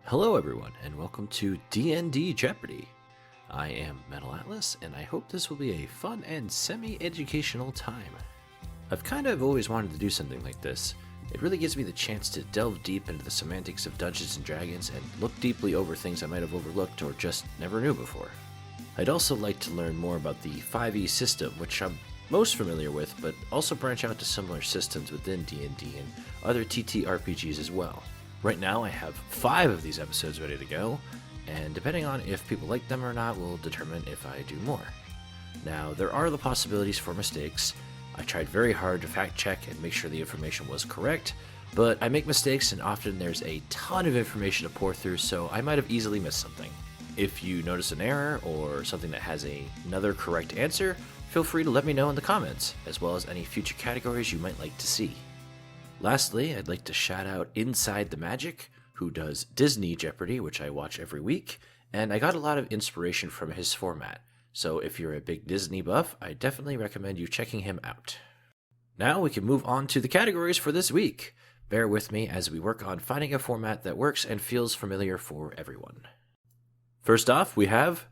Hello everyone, and welcome to D&D Jeopardy. I am Metal Atlas, and I hope this will be a fun and semi-educational time. I've kind of always wanted to do something like this. It really gives me the chance to delve deep into the semantics of Dungeons & Dragons and look deeply over things I might have overlooked or just never knew before. I'd also like to learn more about the 5e system, which I'm most familiar with, but also branch out to similar systems within D&D and other TTRPGs as well. Right now I have 5 of these episodes ready to go, and depending on if people like them or not will determine if I do more. Now, there are the possibilities for mistakes. I tried very hard to fact check and make sure the information was correct, but I make mistakes and often there's a ton of information to pour through, so I might have easily missed something. If you notice an error or something that has another correct answer, feel free to let me know in the comments, as well as any future categories you might like to see. Lastly, I'd like to shout out Inside the Magic, who does Disney Jeopardy, which I watch every week, and I got a lot of inspiration from his format, so if you're a big Disney buff, I definitely recommend you checking him out. Now we can move on to the categories for this week. Bear with me as we work on finding a format that works and feels familiar for everyone. First off, we have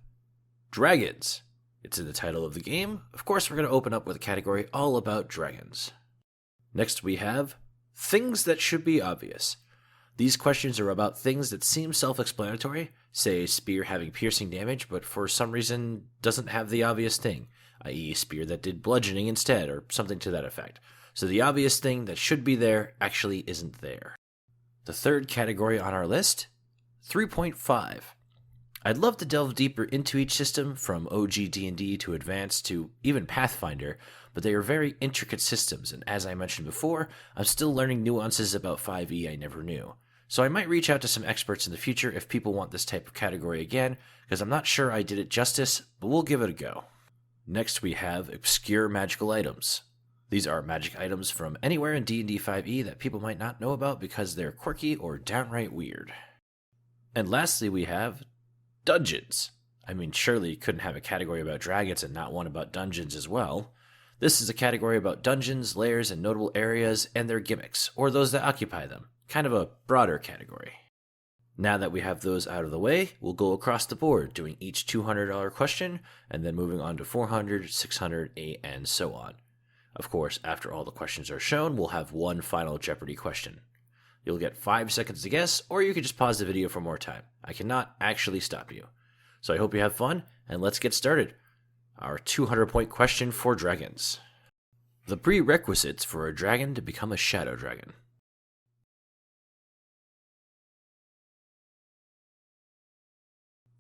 Dragons. It's in the title of the game. Of course, we're going to open up with a category all about dragons. Next, we have Things that should be obvious. These questions are about things that seem self-explanatory, say spear having piercing damage, but for some reason doesn't have the obvious thing, i.e. spear that did bludgeoning instead, or something to that effect. So the obvious thing that should be there actually isn't there. The third category on our list, 3.5. I'd love to delve deeper into each system, from OG D&D to Advanced to even Pathfinder, but they are very intricate systems, and as I mentioned before, I'm still learning nuances about 5e I never knew. So I might reach out to some experts in the future if people want this type of category again, because I'm not sure I did it justice, but we'll give it a go. Next we have Obscure Magical Items. These are magic items from anywhere in D&D 5e that people might not know about because they're quirky or downright weird. And lastly we have Dungeons. I mean, surely you couldn't have a category about dragons and not one about dungeons as well. This is a category about dungeons, lairs, and notable areas and their gimmicks, or those that occupy them. Kind of a broader category. Now that we have those out of the way, we'll go across the board, doing each $200 question, and then moving on to $400, $600, $800, and so on. Of course, after all the questions are shown, we'll have one final Jeopardy question. You'll get 5 seconds to guess, or you can just pause the video for more time. I cannot actually stop you. So I hope you have fun, and let's get started. Our 200-point question for dragons. The prerequisites for a dragon to become a shadow dragon.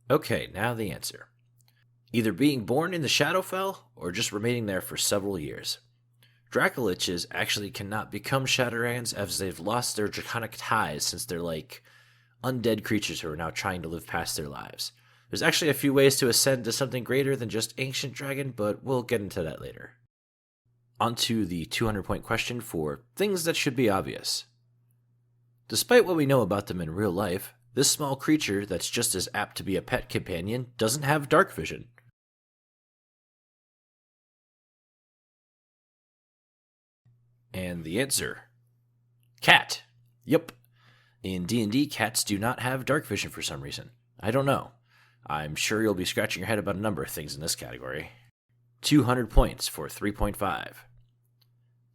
Okay, now the answer. Either being born in the Shadowfell, or just remaining there for several years. Dracoliches actually cannot become shadow dragons as they've lost their draconic ties, since they're like undead creatures who are now trying to live past their lives. There's actually a few ways to ascend to something greater than just Ancient Dragon, but we'll get into that later. On to the 200-point question for things that should be obvious. Despite what we know about them in real life, this small creature that's just as apt to be a pet companion doesn't have dark vision. And the answer: cat. Yep. In D&D, cats do not have dark vision for some reason. I don't know. I'm sure you'll be scratching your head about a number of things in this category. 200 points for 3.5.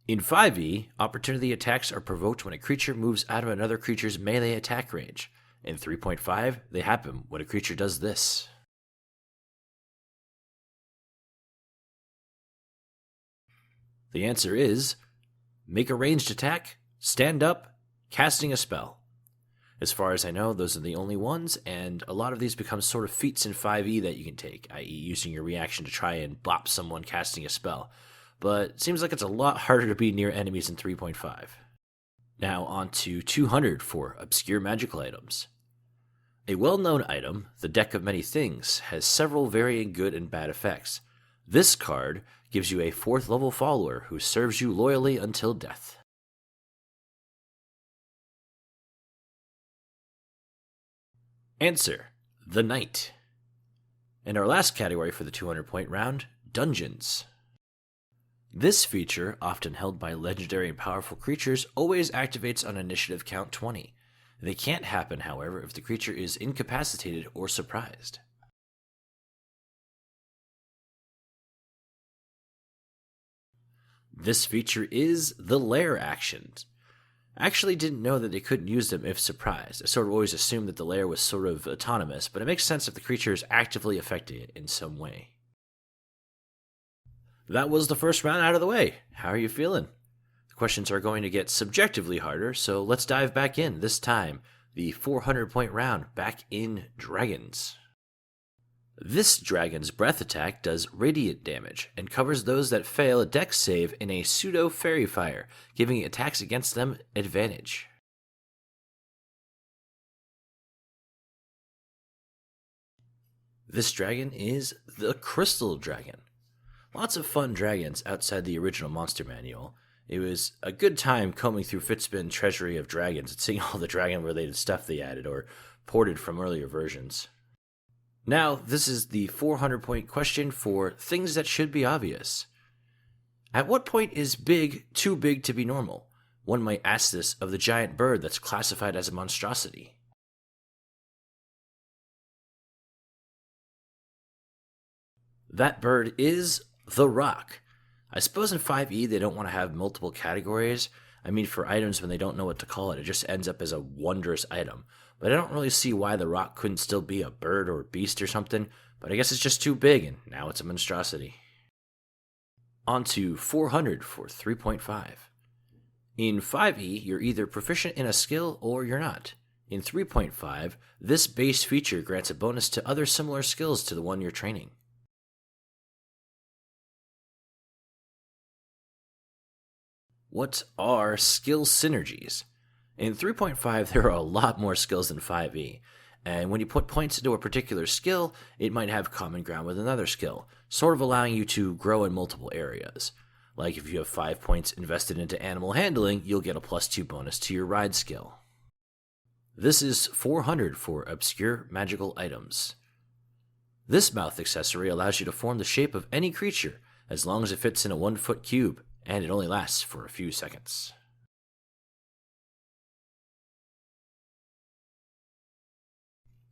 In 5e, opportunity attacks are provoked when a creature moves out of another creature's melee attack range. In 3.5, they happen when a creature does this. The answer is: make a ranged attack, stand up, casting a spell. As far as I know, those are the only ones, and a lot of these become sort of feats in 5e that you can take, i.e. using your reaction to try and bop someone casting a spell. But it seems like it's a lot harder to be near enemies in 3.5. Now on to 200 for Obscure Magical Items. A well-known item, the Deck of Many Things, has several varying good and bad effects. This card gives you a 4th level follower who serves you loyally until death. Answer: the Knight. And our last category for the 200-point round, Dungeons. This feature, often held by legendary and powerful creatures, always activates on initiative count 20. They can't happen, however, if the creature is incapacitated or surprised. This feature is the lair actions. I actually didn't know that they couldn't use them if surprised. I sort of always assumed that the lair was sort of autonomous, but it makes sense if the creature is actively affecting it in some way. That was the first round out of the way. How are you feeling? The questions are going to get subjectively harder, so let's dive back in. This time, the 400-point round, back in Dragons. This dragon's breath attack does radiant damage and covers those that fail a dex save in a pseudo fairy fire, giving attacks against them advantage. This dragon is the Crystal Dragon. Lots of fun dragons outside the original monster manual. It was a good time combing through Fitspin Treasury of Dragons and seeing all the dragon-related stuff they added or ported from earlier versions. Now, this is the 400-point question for things that should be obvious. At what point is big too big to be normal? One might ask this of the giant bird that's classified as a monstrosity. That bird is the Rock. I suppose in 5e they don't want to have multiple categories. I mean, for items when they don't know what to call it, it just ends up as a wondrous item. But I don't really see why the Rock couldn't still be a bird or a beast or something, but I guess it's just too big, and now it's a monstrosity. On to 400 for 3.5. In 5e, you're either proficient in a skill or you're not. In 3.5, this base feature grants a bonus to other similar skills to the one you're training. What are skill synergies? In 3.5, there are a lot more skills than 5e, and when you put points into a particular skill, it might have common ground with another skill, sort of allowing you to grow in multiple areas. Like if you have 5 points invested into animal handling, you'll get a +2 bonus to your ride skill. This is 400 for obscure magical items. This mouth accessory allows you to form the shape of any creature, as long as it fits in a 1-foot cube, and it only lasts for a few seconds.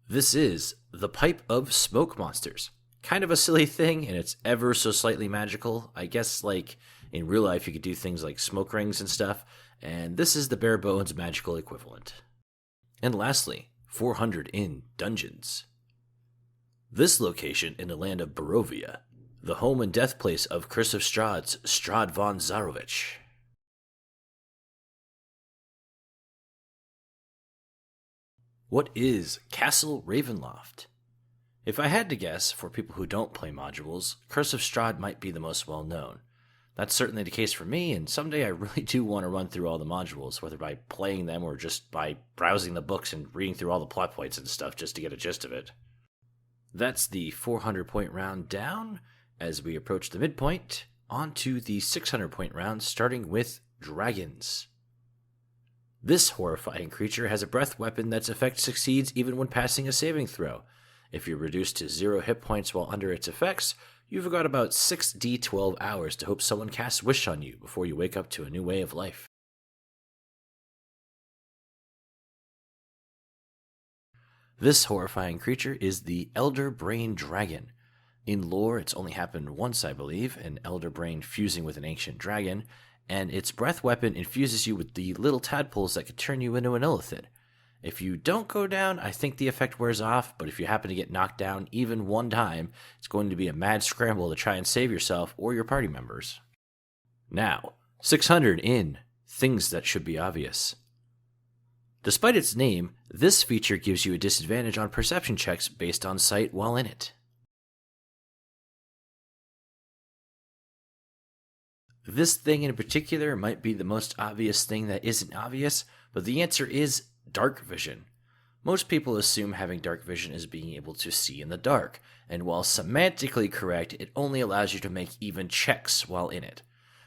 This is the Pipe of Smoke Monsters. Kind of a silly thing, and it's ever so slightly magical. I guess, like, in real life you could do things like smoke rings and stuff, and this is the bare bones magical equivalent. And lastly, 400 in Dungeons. This location in the land of Barovia, the home and death place of Curse of Strahd's Strahd von Zarovich. What is Castle Ravenloft? If I had to guess, for people who don't play modules, Curse of Strahd might be the most well known. That's certainly the case for me, and someday I really do want to run through all the modules, whether by playing them or just by browsing the books and reading through all the plot points and stuff just to get a gist of it. That's the 400-point round down. As we approach the midpoint, on to the 600-point round, starting with Dragons. This horrifying creature has a breath weapon that's effect succeeds even when passing a saving throw. If you're reduced to 0 hit points while under its effects, you've got about 6d12 hours to hope someone casts Wish on you before you wake up to a new way of life. This horrifying creature is the Elder Brain Dragon. In lore, it's only happened once, I believe, an Elder Brain fusing with an ancient dragon, and its breath weapon infuses you with the little tadpoles that could turn you into an illithid. If you don't go down, I think the effect wears off, but if you happen to get knocked down even one time, it's going to be a mad scramble to try and save yourself or your party members. Now, 600 in Things That Should Be Obvious. Despite its name, this feature gives you a disadvantage on perception checks based on sight while in it. This thing in particular might be the most obvious thing that isn't obvious, but the answer is dark vision. Most people assume having dark vision is being able to see in the dark, and while semantically correct, it only allows you to make even checks while in it.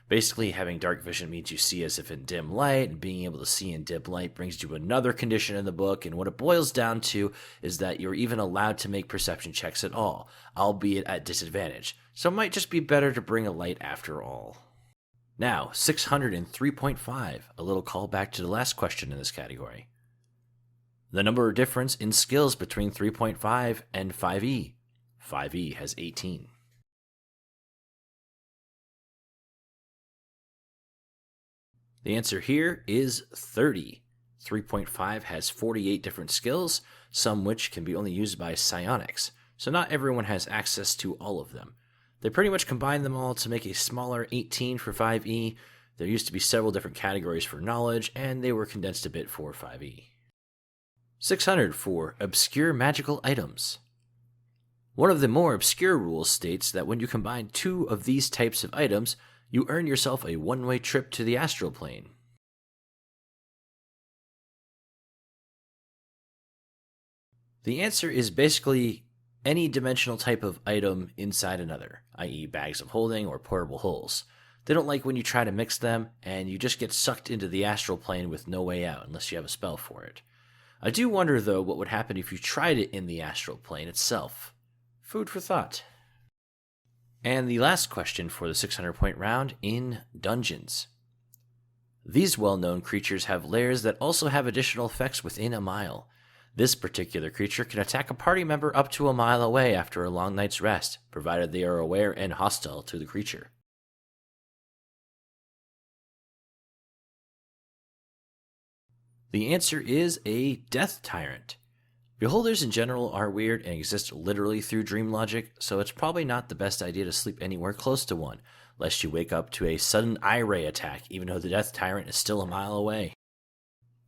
Basically, having dark vision means you see as if in dim light, and being able to see in dim light brings you another condition in the book, and what it boils down to is that you're even allowed to make perception checks at all, albeit at disadvantage, so it might just be better to bring a light after all. Now, 603.5, a little callback to the last question in this category. The number difference in skills between 3.5 and 5e. 5e has 18. The answer here is 30. 3.5 has 48 different skills, some which can be only used by psionics, so not everyone has access to all of them. They pretty much combined them all to make a smaller 18 for 5e. There used to be several different categories for knowledge, and they were condensed a bit for 5e. 600 for obscure magical items. One of the more obscure rules states that when you combine two of these types of items, you earn yourself a one-way trip to the astral plane. The answer is basically any dimensional type of item inside another, i.e. bags of holding or portable holes. They don't like when you try to mix them, and you just get sucked into the astral plane with no way out unless you have a spell for it. I do wonder, though, what would happen if you tried it in the astral plane itself. Food for thought. And the last question for the 600-point round, in dungeons. These well-known creatures have lairs that also have additional effects within a mile. This particular creature can attack a party member up to a mile away after a long night's rest, provided they are aware and hostile to the creature. The answer is a death tyrant. Beholders in general are weird and exist literally through dream logic, so it's probably not the best idea to sleep anywhere close to one, lest you wake up to a sudden eye ray attack even though the death tyrant is still a mile away.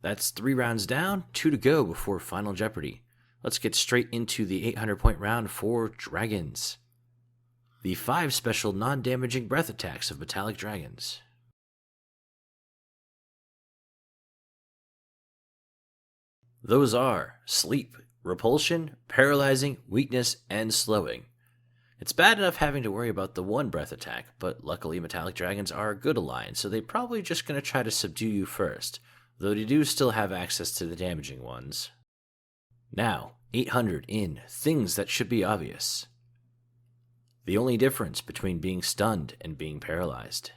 That's 3 rounds down, 2 to go before Final Jeopardy. Let's get straight into the 800-point round for dragons. The 5 special non-damaging breath attacks of metallic dragons. Those are sleep, repulsion, paralyzing, weakness, and slowing. It's bad enough having to worry about the one breath attack, but luckily metallic dragons are a good alliance, so they're probably just going to try to subdue you first, though they do still have access to the damaging ones. Now, 800 in things that should be obvious. The only difference between being stunned and being paralyzed.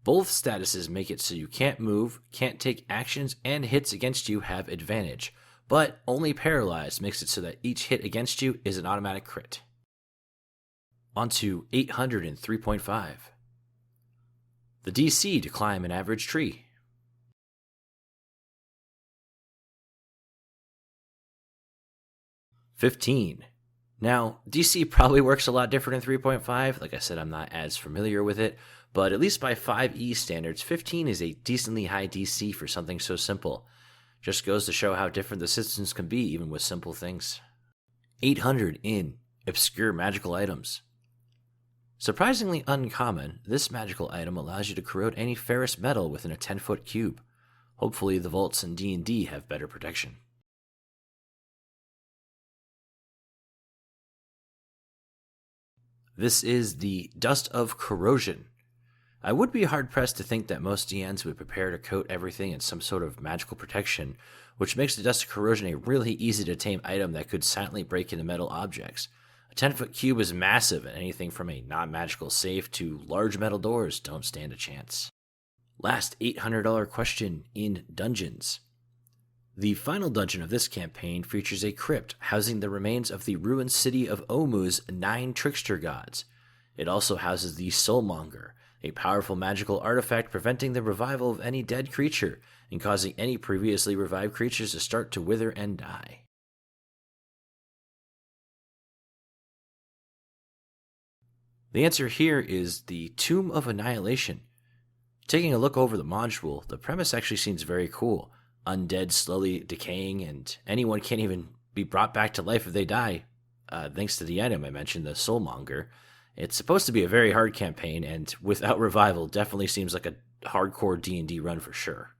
Both statuses make it so you can't move, can't take actions, and hits against you have advantage, but only paralyzed makes it so that each hit against you is an automatic crit. On to 803.5. The DC to climb an average tree. 15. Now, DC probably works a lot different in 3.5. Like I said, I'm not as familiar with it, but at least by 5e standards, 15 is a decently high DC for something so simple. Just goes to show how different the systems can be even with simple things. 800 in obscure magical items. Surprisingly uncommon, this magical item allows you to corrode any ferrous metal within a 10-foot cube. Hopefully the vaults in D&D have better protection. This is the Dust of Corrosion. I would be hard-pressed to think that most DNs would prepare to coat everything in some sort of magical protection, which makes the Dust of Corrosion a really easy-to-tame item that could silently break into metal objects. A 10-foot cube is massive, and anything from a non-magical safe to large metal doors don't stand a chance. Last $800 question in dungeons. The final dungeon of this campaign features a crypt housing the remains of the ruined city of Omu's 9 trickster gods. It also houses the Soulmonger, a powerful magical artifact preventing the revival of any dead creature and causing any previously revived creatures to start to wither and die. The answer here is the Tomb of Annihilation. Taking a look over the module, the premise actually seems very cool. Undead slowly decaying, and anyone can't even be brought back to life if they die, thanks to the item I mentioned, the Soulmonger. It's supposed to be a very hard campaign, and without revival, definitely seems like a hardcore D&D run for sure.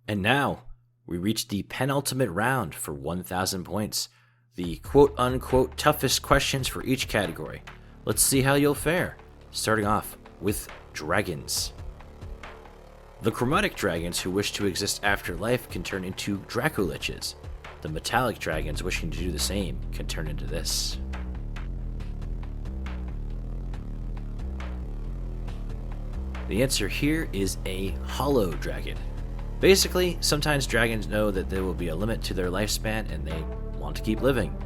And now, we reach the penultimate round for 1,000 points. The quote-unquote toughest questions for each category. Let's see how you'll fare, starting off with dragons. The chromatic dragons who wish to exist after life can turn into Dracoliches. The metallic dragons wishing to do the same can turn into this. The answer here is a hollow dragon. Basically, sometimes dragons know that there will be a limit to their lifespan and they want to keep living.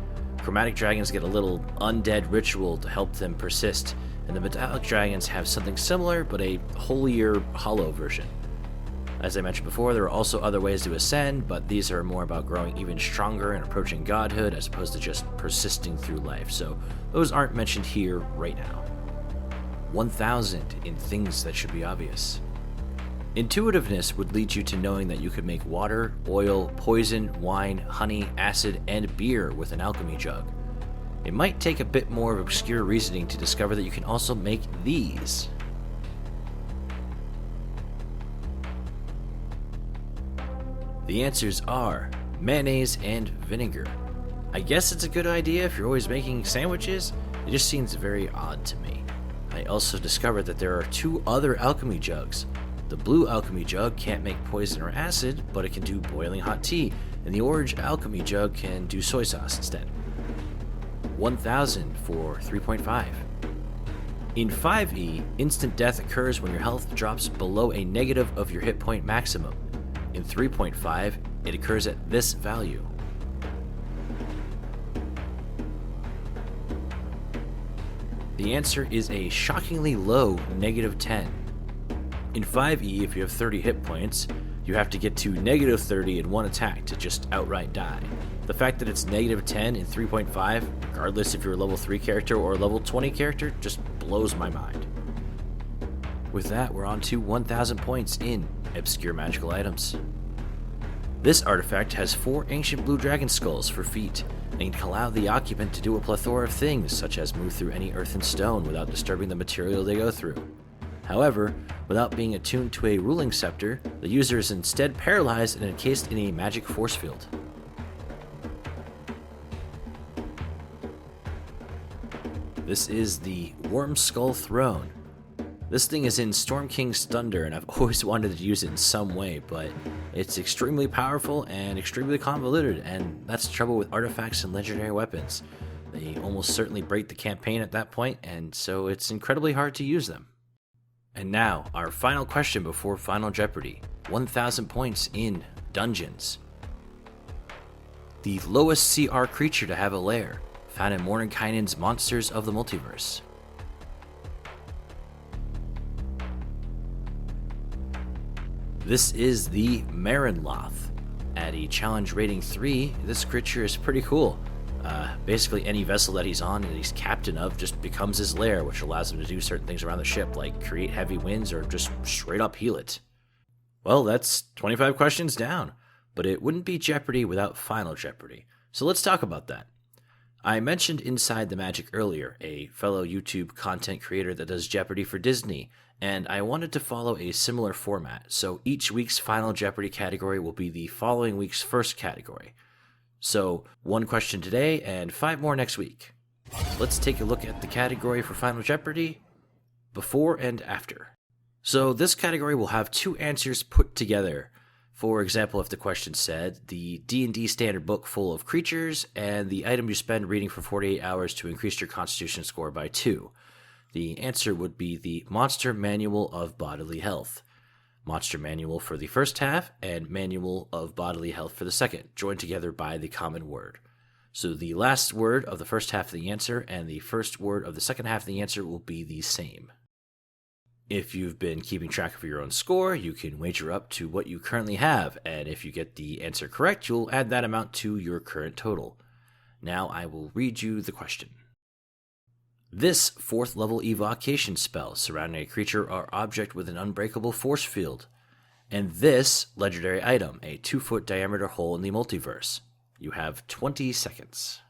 Chromatic dragons get a little undead ritual to help them persist, and the metallic dragons have something similar but a holier hollow version. As I mentioned before, there are also other ways to ascend, but these are more about growing even stronger and approaching godhood as opposed to just persisting through life, so those aren't mentioned here right now. 1,000 in things that should be obvious. Intuitiveness would lead you to knowing that you could make water, oil, poison, wine, honey, acid, and beer with an alchemy jug. It might take a bit more of obscure reasoning to discover that you can also make these. The answers are mayonnaise and vinegar. I guess it's a good idea if you're always making sandwiches. It just seems very odd to me. I also discovered that there are 2 other alchemy jugs. The blue alchemy jug can't make poison or acid, but it can do boiling hot tea, and the orange alchemy jug can do soy sauce instead. 1,000 for 3.5. In 5e, instant death occurs when your health drops below a negative of your hit point maximum. In 3.5, it occurs at this value. The answer is a shockingly low -10. In 5e, if you have 30 hit points, you have to get to -30 in one attack to just outright die. The fact that it's -10 in 3.5, regardless if you're a level 3 character or a level 20 character, just blows my mind. With that, we're on to 1,000 points in obscure magical items. This artifact has 4 ancient blue dragon skulls for feet, and can allow the occupant to do a plethora of things, such as move through any earth and stone without disturbing the material they go through. However, without being attuned to a ruling scepter, the user is instead paralyzed and encased in a magic force field. This is the Worm Skull Throne. This thing is in Storm King's Thunder, and I've always wanted to use it in some way, but it's extremely powerful and extremely convoluted, and that's the trouble with artifacts and legendary weapons. They almost certainly break the campaign at that point, and so it's incredibly hard to use them. And now, our final question before Final Jeopardy. 1,000 points in Dungeons. The lowest CR creature to have a lair, found in Mordenkainen's Monsters of the Multiverse. This is the Marinloth. At a challenge rating 3, this creature is pretty cool. Basically any vessel that he's on and he's captain of just becomes his lair, which allows him to do certain things around the ship, like create heavy winds or just straight up heal it. Well, that's 25 questions down, but it wouldn't be Jeopardy without Final Jeopardy. So let's talk about that. I mentioned Inside the Magic earlier, a fellow YouTube content creator that does Jeopardy for Disney, and I wanted to follow a similar format, so each week's Final Jeopardy category will be the following week's first category. So, 1 question today and 5 more next week. Let's take a look at the category for Final Jeopardy, before and after. So this category will have 2 answers put together. For example, if the question said, the D&D standard book full of creatures, and the item you spend reading for 48 hours to increase your constitution score by 2. The answer would be the Monster Manual of Bodily Health. Monster Manual for the first half, and Manual of Bodily Health for the second, joined together by the common word. So the last word of the first half of the answer and the first word of the second half of the answer will be the same. If you've been keeping track of your own score, you can wager up to what you currently have, and if you get the answer correct, you'll add that amount to your current total. Now I will read you the question. This 4th level evocation spell surrounding a creature or object with an unbreakable force field. And this legendary item, a 2-foot diameter hole in the multiverse. You have 20 seconds.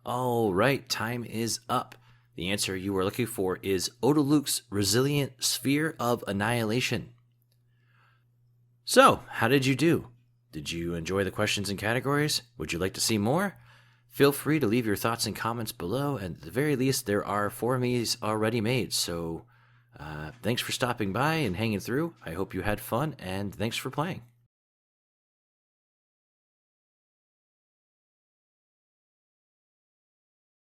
All right, time is up. The answer you are looking for is Odaluk's Resilient Sphere of Annihilation. So, how did you do? Did you enjoy the questions and categories? Would you like to see more? Feel free to leave your thoughts and comments below, and at the very least, there are 4 of these already made, so thanks for stopping by and hanging through. I hope you had fun, and thanks for playing.